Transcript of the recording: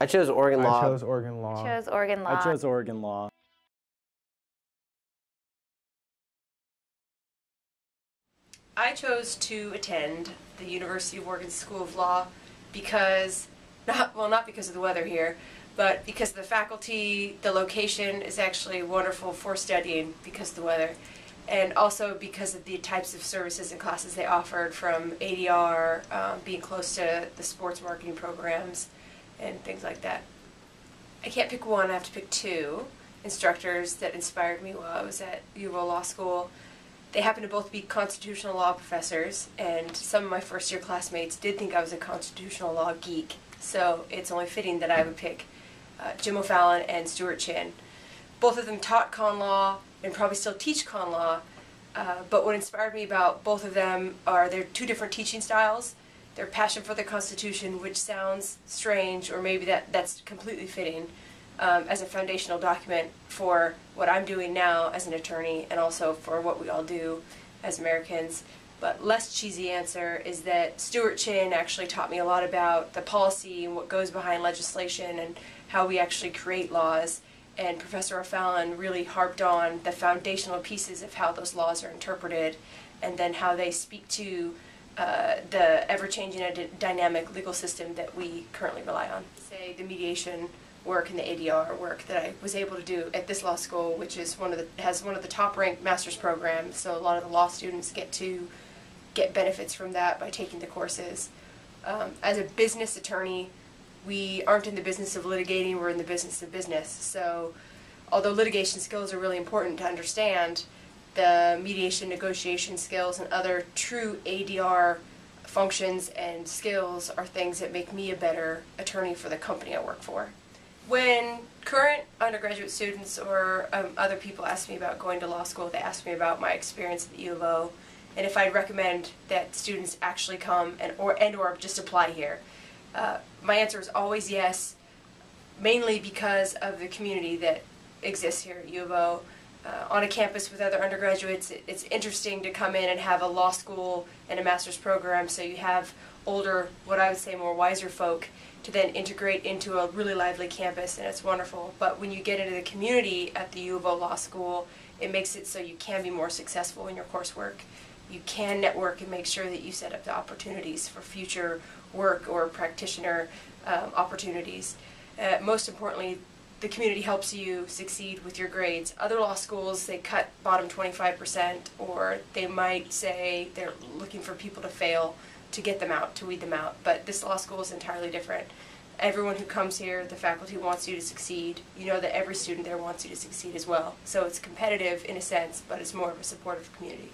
I chose Oregon law. I chose Oregon law. I chose Oregon law. I chose Oregon law. I chose to attend the University of Oregon School of Law because, not because of the weather here, but because the faculty, the location is actually wonderful for studying because of the weather, and also because of the types of services and classes they offered, from ADR, being close to the sports marketing programs, and things like that. I can't pick one, I have to pick two instructors that inspired me while I was at U of O Law School. They happen to both be constitutional law professors, and some of my first-year classmates did think I was a constitutional law geek, so it's only fitting that I would pick Jim O'Fallon and Stuart Chin. Both of them taught con law and probably still teach con law, but what inspired me about both of them are their two different teaching styles, their passion for the Constitution, which sounds strange, or maybe that's completely fitting, as a foundational document for what I'm doing now as an attorney, and also for what we all do as Americans. But less cheesy answer is that Stuart Chin actually taught me a lot about the policy and what goes behind legislation and how we actually create laws. And Professor O'Fallon really harped on the foundational pieces of how those laws are interpreted, and then how they speak to the ever-changing and dynamic legal system that we currently rely on. Say the mediation work and the ADR work that I was able to do at this law school, which is has one of the top-ranked master's programs, so a lot of the law students get benefits from that by taking the courses. As a business attorney, we aren't in the business of litigating, we're in the business of business. So although litigation skills are really important to understand, the mediation, negotiation skills, and other true ADR functions and skills are things that make me a better attorney for the company I work for. When current undergraduate students or other people ask me about going to law school, they ask me about my experience at the U of O, and if I'd recommend that students actually come and or just apply here. My answer is always yes, mainly because of the community that exists here at U of O. On a campus with other undergraduates, it's interesting to come in and have a law school and a master's program, so you have older, what I would say more wiser folk, to then integrate into a really lively campus, and it's wonderful. But when you get into the community at the U of O Law School, it makes it so you can be more successful in your coursework. You can network and make sure that you set up the opportunities for future work or practitioner opportunities. Most importantly, the community helps you succeed with your grades. Other law schools, they cut bottom 25%, or they might say they're looking for people to fail to get them out, to weed them out. But this law school is entirely different. Everyone who comes here, the faculty wants you to succeed. You know that every student there wants you to succeed as well. So it's competitive in a sense, but it's more of a supportive community.